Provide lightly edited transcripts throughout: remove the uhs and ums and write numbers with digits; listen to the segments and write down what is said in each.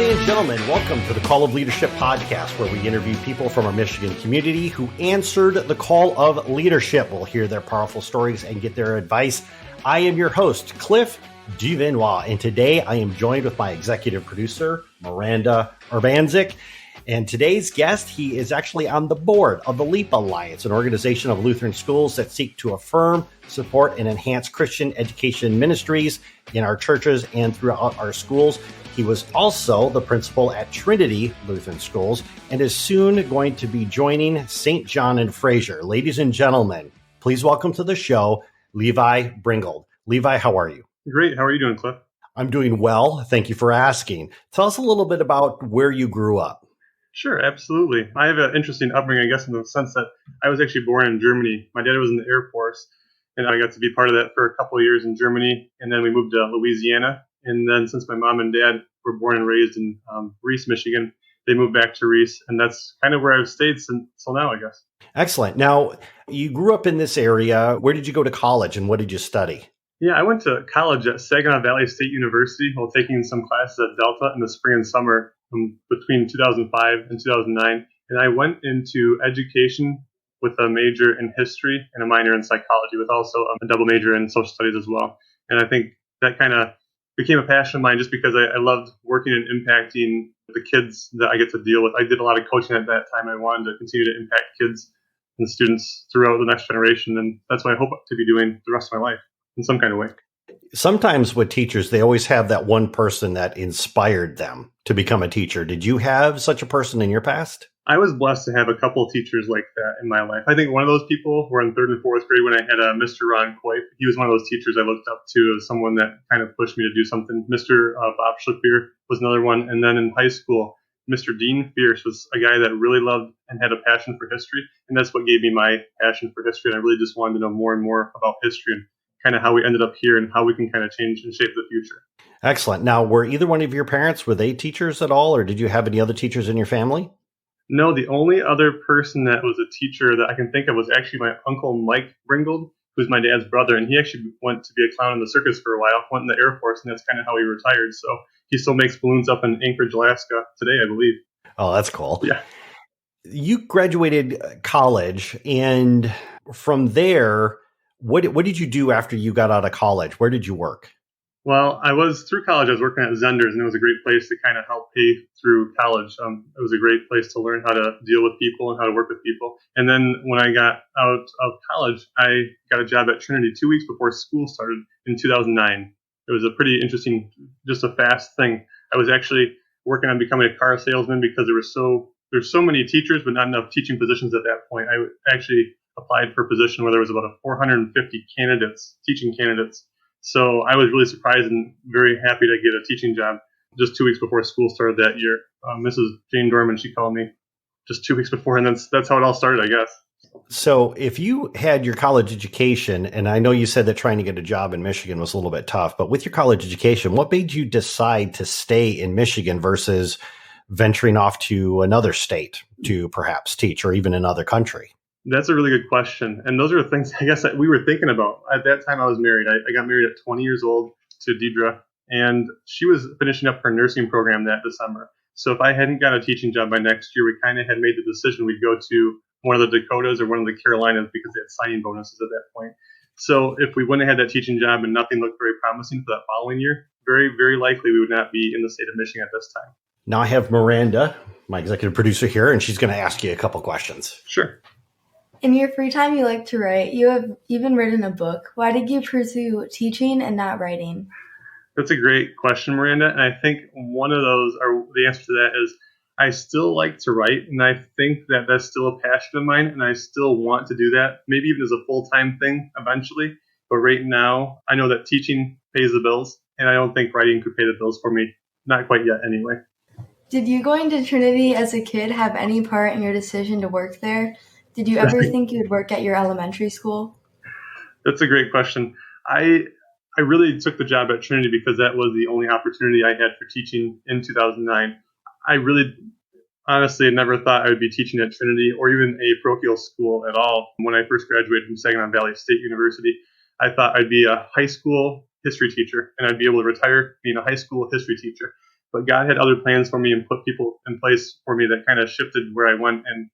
Ladies and gentlemen, welcome to the Call of Leadership podcast, where we interview people from our Michigan community who answered the call of leadership. We'll hear their powerful stories and get their advice. I am your host, Cliff Duvenois, and today I am joined with my executive producer, Miranda Urbanzik. And today's guest, he is actually on the board of the LEAP Alliance, an organization of Lutheran schools that seek to affirm, support, and enhance Christian education ministries in our churches and throughout our schools. He was also the principal at Trinity Lutheran Schools and is soon going to be joining St. John and Frazer. Ladies and gentlemen, please welcome to the show, Levi Bringold. Levi, how are you? Great. How are you doing, Cliff? I'm doing well. Thank you for asking. Tell us a little bit about where you grew up. Sure, absolutely. I have an interesting upbringing, I guess, in the sense that I was actually born in Germany. My dad was in the Air Force, and I got to be part of that for a couple of years in Germany. And then we moved to Louisiana. And then since my mom and dad were born and raised in Reese, Michigan, they moved back to Reese. And that's kind of where I've stayed until now, I guess. Excellent. Now, you grew up in this area. Where did you go to college and what did you study? Yeah, I went to college at Saginaw Valley State University while taking some classes at Delta in the spring and summer between 2005 and 2009. And I went into education with a major in history and a minor in psychology, with also a double major in social studies as well. And I think that kind of became a passion of mine just because I loved working and impacting the kids that I get to deal with. I did a lot of coaching at that time. I wanted to continue to impact kids and students throughout the next generation. And that's what I hope to be doing the rest of my life in some kind of way. Sometimes with teachers, they always have that one person that inspired them to become a teacher. Did you have such a person in your past? I was blessed to have a couple of teachers like that in my life. I think one of those people were in third and fourth grade when I had Mr. Ron Coip. He was one of those teachers I looked up to as someone that kind of pushed me to do something. Mr. Bob Schlickbeer was another one. And then in high school, Mr. Dean Fierce was a guy that really loved and had a passion for history. And that's what gave me my passion for history. And I really just wanted to know more and more about history and kind of how we ended up here and how we can kind of change and shape the future. Excellent. Now, were either one of your parents, were they teachers at all, or did you have any other teachers in your family? No, the only other person that was a teacher that I can think of was actually my uncle, Mike Bringold, who's my dad's brother. And he actually went to be a clown in the circus for a while, went in the Air Force, and that's kind of how he retired. So he still makes balloons up in Anchorage, Alaska today, I believe. Oh, that's cool. Yeah. You graduated college, and from there, what did you do after you got out of college? Where did you work? Well, through college, I was working at Zender's, and it was a great place to kind of help pay through college. It was a great place to learn how to deal with people and how to work with people. And then when I got out of college, I got a job at Trinity 2 weeks before school started in 2009. It was a pretty interesting, just a fast thing. I was actually working on becoming a car salesman because there's so many teachers, but not enough teaching positions at that point. I actually applied for a position where there was about 450 teaching candidates. So I was really surprised and very happy to get a teaching job just 2 weeks before school started that year. Mrs. Jane Dorman, she called me just 2 weeks before, and that's how it all started, I guess. So if you had your college education, and I know you said that trying to get a job in Michigan was a little bit tough, but with your college education, what made you decide to stay in Michigan versus venturing off to another state to perhaps teach, or even another country? That's a really good question. And those are the things, I guess, that we were thinking about. At that time, I was married. I got married at 20 years old to Deidre, and she was finishing up her nursing program that December. So if I hadn't got a teaching job by next year, we kind of had made the decision we'd go to one of the Dakotas or one of the Carolinas because they had signing bonuses at that point. So if we wouldn't have had that teaching job and nothing looked very promising for that following year, very, very likely we would not be in the state of Michigan at this time. Now I have Miranda, my executive producer here, and she's going to ask you a couple questions. Sure. In your free time, you like to write. You have even written a book. Why did you pursue teaching and not writing? That's a great question, Miranda. And I think one of those, or the answer to that is, I still like to write. And I think that that's still a passion of mine. And I still want to do that, maybe even as a full-time thing eventually. But right now, I know that teaching pays the bills. And I don't think writing could pay the bills for me. Not quite yet, anyway. Did you going to Trinity as a kid have any part in your decision to work there? Did you ever think you'd work at your elementary school? That's a great question. I really took the job at Trinity because that was the only opportunity I had for teaching in 2009. I really honestly never thought I would be teaching at Trinity or even a parochial school at all. When I first graduated from Saginaw Valley State University, I thought I'd be a high school history teacher and I'd be able to retire being a high school history teacher. but God had other plans for me and put people in place for me that kind of shifted where I went. And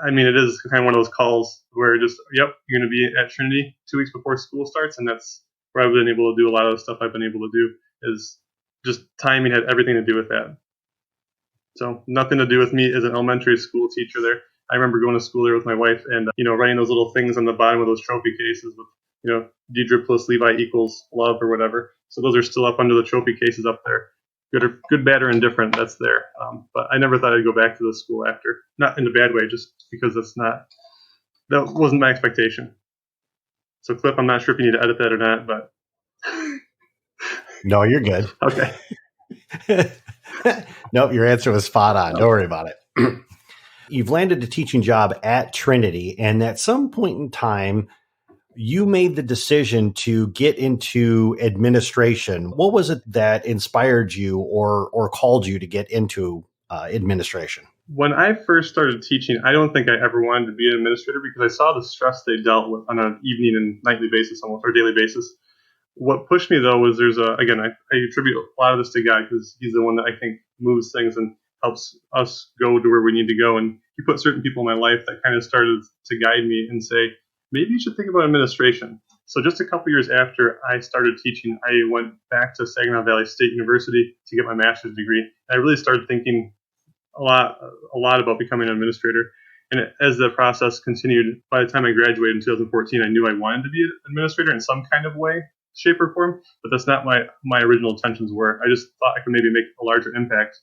I mean, it is kind of one of those calls where just, yep, you're going to be at Trinity 2 weeks before school starts. And that's where I've been able to do a lot of the stuff I've been able to do, is just timing had everything to do with that. So nothing to do with me as an elementary school teacher there. I remember going to school there with my wife and, writing those little things on the bottom of those trophy cases with, Deidre plus Levi equals love or whatever. So those are still up under the trophy cases up there. Good, bad, or indifferent, that's there. But I never thought I'd go back to the school after. Not in a bad way, just because that wasn't my expectation. So Cliff, I'm not sure if you need to edit that or not, but. No, you're good. Okay. Nope, your answer was spot on. Don't worry about it. You've landed a teaching job at Trinity, and at some point in time, you made the decision to get into administration. What was it that inspired you or called you to get into administration? When I first started teaching, I don't think I ever wanted to be an administrator because I saw the stress they dealt with on an evening and nightly basis almost, or daily basis. What pushed me, though, was I attribute a lot of this to God because he's the one that I think moves things and helps us go to where we need to go. And he put certain people in my life that kind of started to guide me and say, maybe you should think about administration. So just a couple years after I started teaching, I went back to Saginaw Valley State University to get my master's degree. And I really started thinking a lot about becoming an administrator. And as the process continued, by the time I graduated in 2014, I knew I wanted to be an administrator in some kind of way, shape, or form. But that's not my original intentions were. I just thought I could maybe make a larger impact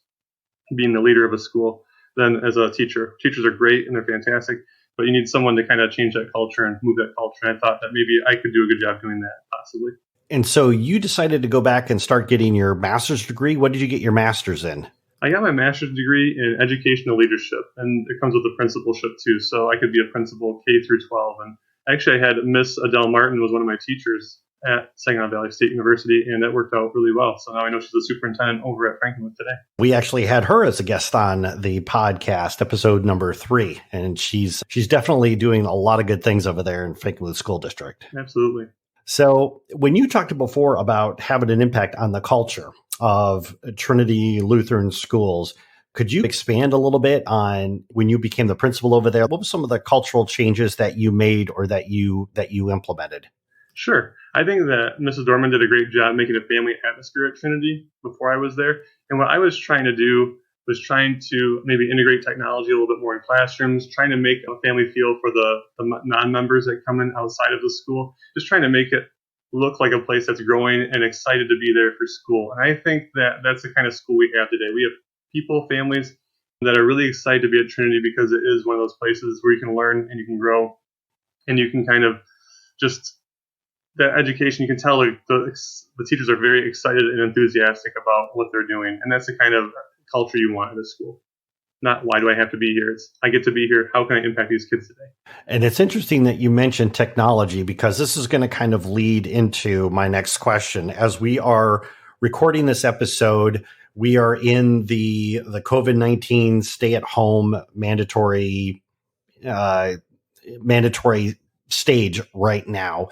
being the leader of a school than as a teacher. Teachers are great and they're fantastic, but you need someone to kind of change that culture and move that culture. And I thought that maybe I could do a good job doing that, possibly. And so you decided to go back and start getting your master's degree. What did you get your master's in? I got my master's degree in educational leadership, and it comes with a principalship too. So I could be a principal K through 12. And actually, I had Miss Adele Martin was one of my teachers at Saginaw Valley State University, and that worked out really well. So now I know she's the superintendent over at Frankenmuth today. We actually had her as a guest on the podcast, episode number 3, and she's definitely doing a lot of good things over there in Frankenmuth School District. Absolutely. So when you talked before about having an impact on the culture of Trinity Lutheran schools, could you expand a little bit on when you became the principal over there? What were some of the cultural changes that you made or that you implemented? Sure. I think that Mrs. Dorman did a great job making a family atmosphere at Trinity before I was there. And what I was trying to do was trying to maybe integrate technology a little bit more in classrooms, trying to make a family feel for the non-members that come in outside of the school, just trying to make it look like a place that's growing and excited to be there for school. And I think that that's the kind of school we have today. We have people, families that are really excited to be at Trinity because it is one of those places where you can learn and you can grow and you can kind of just, that education, you can tell the teachers are very excited and enthusiastic about what they're doing. And that's the kind of culture you want at a school. Not why do I have to be here? It's I get to be here. How can I impact these kids today? And it's interesting that you mentioned technology because this is going to kind of lead into my next question. As we are recording this episode, we are in the COVID-19 stay-at-home mandatory stage right now.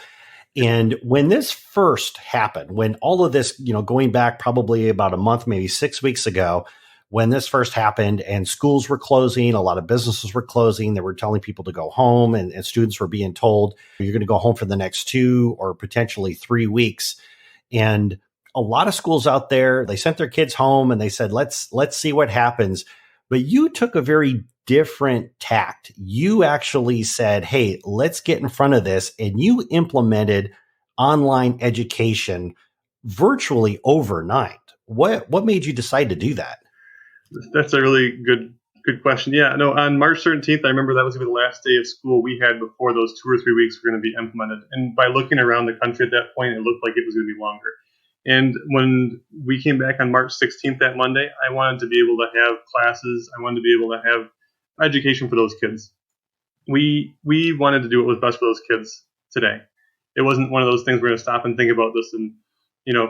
And when this first happened, when all of this, going back probably about a month, maybe 6 weeks ago, when this first happened and schools were closing, a lot of businesses were closing, they were telling people to go home and students were being told, you're going to go home for the next 2 or potentially 3 weeks. And a lot of schools out there, they sent their kids home and they said, let's see what happens. But you took a very different tact. You actually said, hey, let's get in front of this. And you implemented online education virtually overnight. What made you decide to do that? That's a really good question. Yeah, no, on March 13th, I remember that was going to be the last day of school we had before those 2 or 3 weeks were going to be implemented. And by looking around the country at that point, it looked like it was going to be longer. And when we came back on March 16th, that Monday, I wanted to be able to have classes. I wanted to be able to have education for those kids. We wanted to do what was best for those kids today. It wasn't one of those things we're going to stop and think about this and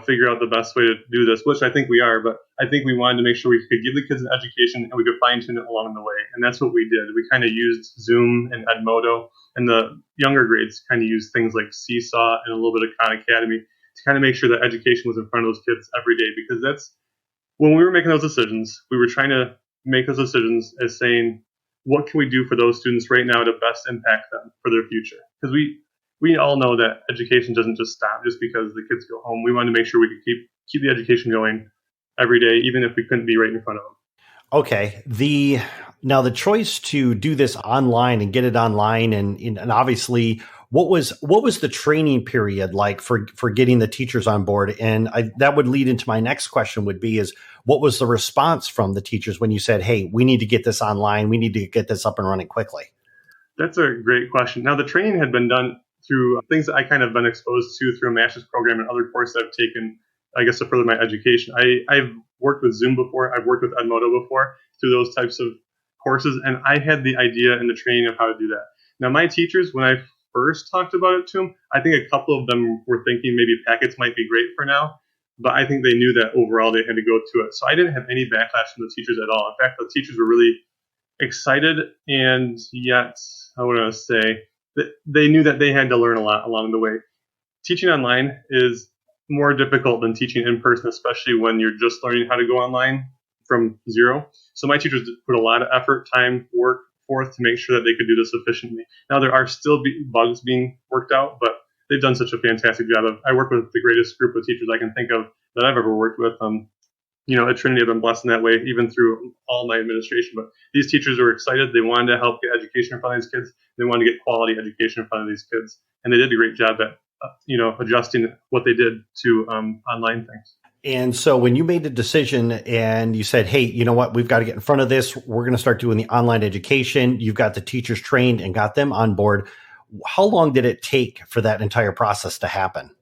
figure out the best way to do this, which I think we are. But I think we wanted to make sure we could give the kids an education and we could fine tune it along the way. And that's what we did. We kind of used Zoom and Edmodo, and the younger grades kind of used things like Seesaw and a little bit of Khan Academy to kind of make sure that education was in front of those kids every day, because when we were making those decisions, we were trying to make those decisions as saying, what can we do for those students right now to best impact them for their future? Because we all know that education doesn't just stop just because the kids go home. We wanted to make sure we could keep the education going every day, even if we couldn't be right in front of them. Okay. Now the choice to do this online and get it online, and obviously, what was the training period like for getting the teachers on board? And that would lead into my next question would be is what was the response from the teachers when you said, hey, we need to get this online, we need to get this up and running quickly? That's a great question. Now the training had been done through things that I kind of been exposed to through a master's program and other courses I've taken, I guess, to further my education. I've worked with Zoom before. I've worked with Edmodo before through those types of courses, and I had the idea and the training of how to do that. Now, my teachers, when I first talked about it to them, I think a couple of them were thinking maybe packets might be great for now, but I think they knew that overall they had to go to it. So I didn't have any backlash from the teachers at all. In fact, the teachers were really excited, and yet, I want to say, that they knew that they had to learn a lot along the way. Teaching online is more difficult than teaching in person, especially when you're just learning how to go online from zero. So my teachers put a lot of effort, time, work forth to make sure that they could do this efficiently. Now, there are still bugs being worked out, but they've done such a fantastic job. I work with the greatest group of teachers I can think of that I've ever worked with. At Trinity, I've been blessed in that way, even through all my administration. But these teachers were excited. They wanted to help get education in front of these kids. They wanted to get quality education in front of these kids. And they did a great job at, adjusting what they did to online things. And so when you made the decision and you said, hey, you know what, we've got to get in front of this, we're going to start doing the online education, you've got the teachers trained and got them on board. How long did it take for that entire process to happen?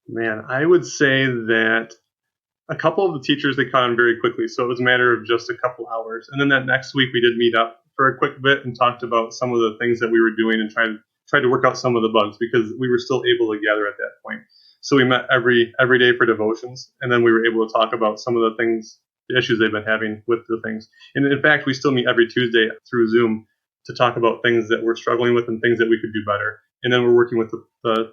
Man, I would say that a couple of the teachers, they caught on very quickly. So it was a matter of just a couple hours. And then that next week we did meet up for a quick bit and talked about some of the things that we were doing and tried to work out some of the bugs because we were still able to gather at that point. So we met every day for devotions, and then we were able to talk about some of the issues they've been having with the things. And in fact, we still meet every Tuesday through Zoom to talk about things that we're struggling with and things that we could do better. And then we're working with the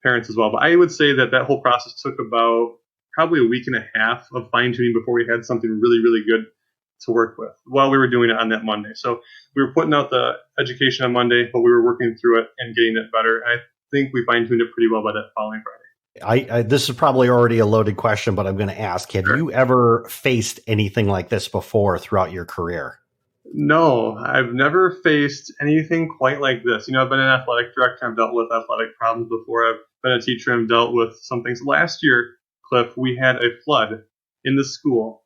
parents as well. But I would say that whole process took about probably a week and a half of fine-tuning before we had something really, really good to work with while we were doing it on that Monday. So we were putting out the education on Monday, but we were working through it and getting it better. I think we fine-tuned it pretty well by that following Friday. This is probably already a loaded question, but I'm going to ask, have you ever faced anything like this before throughout your career? No, I've never faced anything quite like this. I've been an athletic director. I've dealt with athletic problems before. I've been a teacher. I've dealt with some things. Last year, Cliff, we had a flood in the school.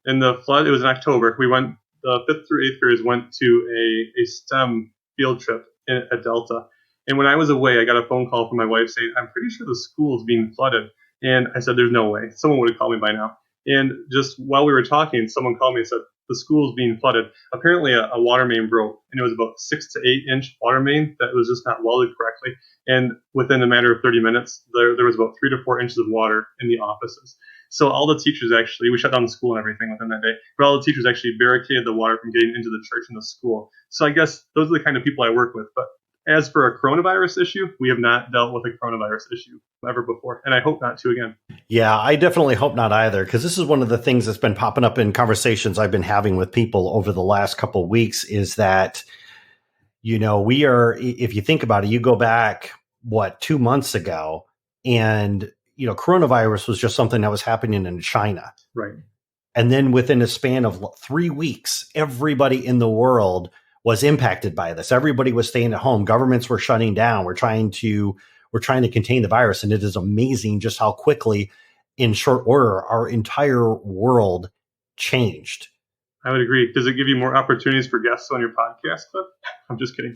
And the flood, it was in October. The 5th through 8th graders went to a STEM field trip at Delta. And when I was away, I got a phone call from my wife saying, I'm pretty sure the school is being flooded. And I said, there's no way. Someone would have called me by now. And just while we were talking, someone called me and said, the school is being flooded. Apparently, a water main broke, and it was about 6 to 8 inch water main that was just not welded correctly. And within a matter of 30 minutes, there was about 3 to 4 inches of water in the offices. So all the teachers we shut down the school and everything within that day, but all the teachers actually barricaded the water from getting into the church and the school. So I guess those are the kind of people I work with. But as for a coronavirus issue, we have not dealt with a coronavirus issue ever before, and I hope not to again. Yeah, I definitely hope not either, because this is one of the things that's been popping up in conversations I've been having with people over the last couple of weeks is that, we are, if you think about it, you go back, 2 months ago, and, coronavirus was just something that was happening in China. Right. And then within a span of 3 weeks, everybody in the world was impacted by this. Everybody was staying at home. Governments were shutting down. We're trying to contain the virus. And it is amazing just how quickly, in short order, our entire world changed. I would agree. Does it give you more opportunities for guests on your podcast, Cliff? I'm just kidding.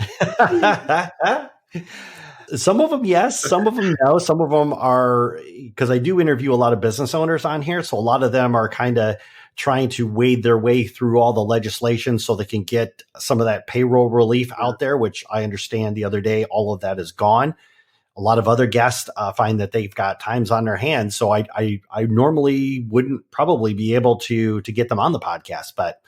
Some of them, yes. Some of them, no. Some of them are, because I do interview a lot of business owners on here. So a lot of them are kind of trying to wade their way through all the legislation so they can get some of that payroll relief out there, which I understand the other day, all of that is gone. A lot of other guests find that they've got times on their hands. So I normally wouldn't probably be able to get them on the podcast, but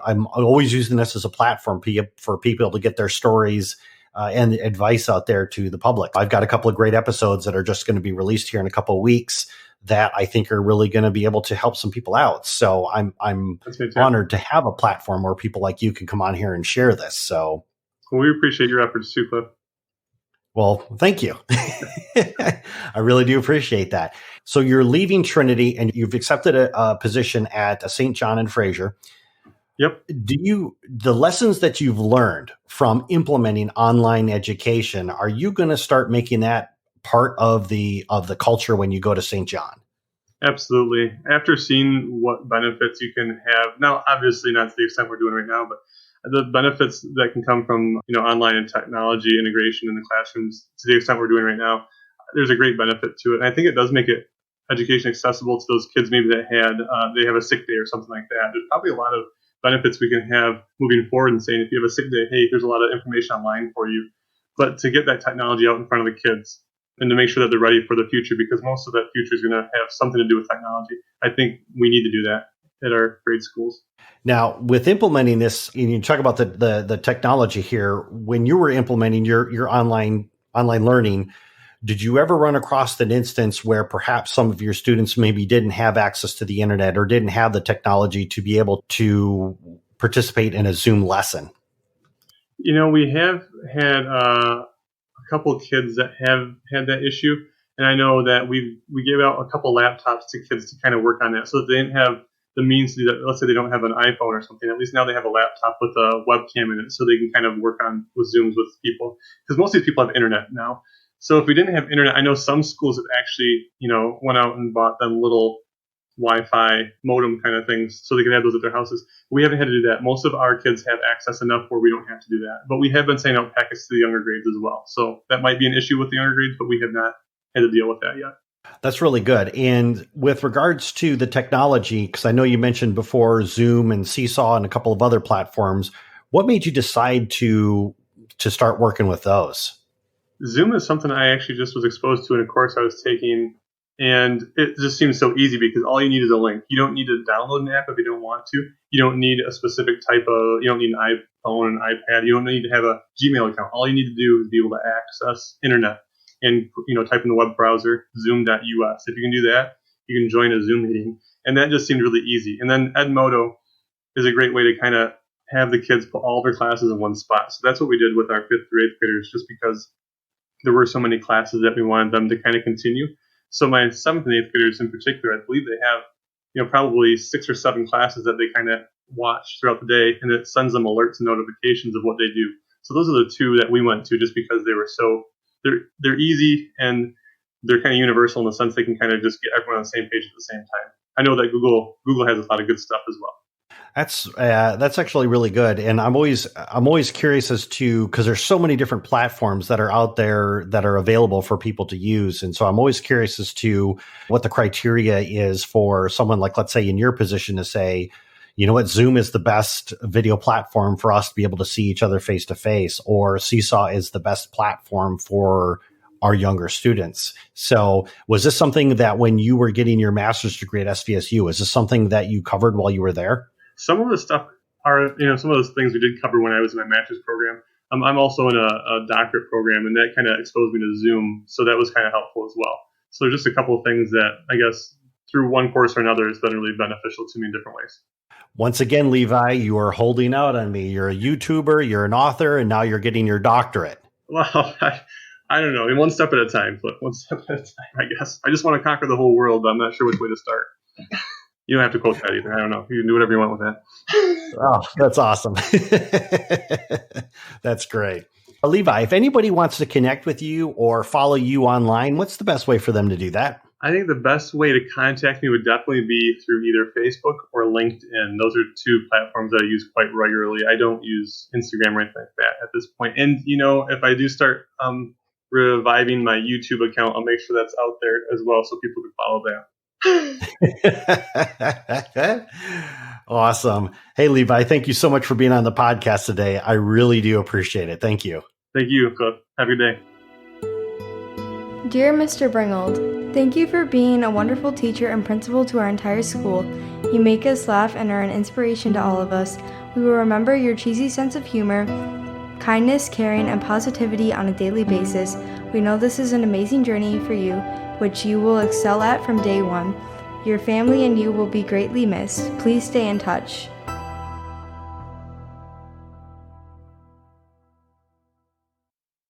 I'm always using this as a platform for people to get their stories and advice out there to the public. I've got a couple of great episodes that are just going to be released here in a couple of weeks that I think are really going to be able to help some people out. So I'm honored to have a platform where people like you can come on here and share this. So well, we appreciate your efforts too, Cliff. Well, thank you. I really do appreciate that. So you're leaving Trinity and you've accepted a position at St. John and Frazer. Yep. The lessons that you've learned from implementing online education, are you going to start making that part of the culture when you go to St. John? Absolutely. After seeing what benefits you can have, now obviously not to the extent we're doing right now, but the benefits that can come from online and technology integration in the classrooms to the extent we're doing right now, there's a great benefit to it. And I think it does make it education accessible to those kids maybe that they have a sick day or something like that. There's probably a lot of benefits we can have moving forward and saying, if you have a sick day, hey, there's a lot of information online for you. But to get that technology out in front of the kids and to make sure that they're ready for the future, because most of that future is going to have something to do with technology. I think we need to do that at our grade schools. Now, with implementing this, and you talk about the technology here, when you were implementing your online learning, did you ever run across an instance where perhaps some of your students maybe didn't have access to the internet or didn't have the technology to be able to participate in a Zoom lesson? We have had a couple of kids that have had that issue, and I know that we gave out a couple laptops to kids to kind of work on that, so that they didn't have the means to do that. Let's say they don't have an iPhone or something. At least now they have a laptop with a webcam in it, so they can kind of work on with Zooms with people. Because most of these people have internet now. So if we didn't have internet, I know some schools have actually, went out and bought them little Wi-Fi modem kind of things so they could have those at their houses. We haven't had to do that. Most of our kids have access enough where we don't have to do that. But we have been sending out packets to the younger grades as well. So that might be an issue with the younger grades, but we have not had to deal with that yet. That's really good. And with regards to the technology, because I know you mentioned before Zoom and Seesaw and a couple of other platforms, what made you decide to start working with those? Zoom is something I actually just was exposed to in a course I was taking, and it just seems so easy because all you need is a link. You don't need to download an app if you don't want to. You don't need a specific you don't need an iPhone, an iPad. You don't need to have a Gmail account. All you need to do is be able to access internet and type in the web browser zoom.us. If you can do that, you can join a Zoom meeting, and that just seemed really easy. And then Edmodo is a great way to kind of have the kids put all their classes in one spot. So that's what we did with our 5th through 8th graders, just because there were so many classes that we wanted them to kind of continue. So my 7th and 8th graders in particular, I believe they have probably 6 or 7 classes that they kind of watch throughout the day, and it sends them alerts and notifications of what they do. So those are the 2 that we went to just because they were they're easy and they're kind of universal in the sense they can kind of just get everyone on the same page at the same time. I know that Google has a lot of good stuff as well. That's actually really good, and I'm always curious as to, because there's so many different platforms that are out there that are available for people to use, and so I'm always curious as to what the criteria is for someone like, let's say, in your position to say, you know what, Zoom is the best video platform for us to be able to see each other face to face, or Seesaw is the best platform for our younger students. So was this something that when you were getting your master's degree at SVSU, is this something that you covered while you were there? Some of the stuff are, some of those things we did cover when I was in my master's program. I'm also in a doctorate program, and that kind of exposed me to Zoom. So that was kind of helpful as well. So just a couple of things that I guess through one course or another has been really beneficial to me in different ways. Once again, Levi, you are holding out on me. You're a YouTuber, you're an author, and now you're getting your doctorate. Well, I don't know. One step at a time, Flip. One step at a time, I guess. I just want to conquer the whole world, but I'm not sure which way to start. You don't have to quote that either. I don't know. You can do whatever you want with that. Oh, that's awesome. That's great. Levi, if anybody wants to connect with you or follow you online, what's the best way for them to do that? I think the best way to contact me would definitely be through either Facebook or LinkedIn. Those are 2 platforms that I use quite regularly. I don't use Instagram or anything like that at this point. And, if I do start reviving my YouTube account, I'll make sure that's out there as well so people can follow that. Awesome. Hey, Levi, thank you so much for being on the podcast today. I really do appreciate it. Thank you. Thank you, Cliff. Have a good day. Dear Mr. Bringold, thank you for being a wonderful teacher and principal to our entire school. You make us laugh and are an inspiration to all of us. We will remember your cheesy sense of humor, kindness, caring, and positivity on a daily basis. We know this is an amazing journey for you, which you will excel at from day one. Your family and you will be greatly missed. Please stay in touch.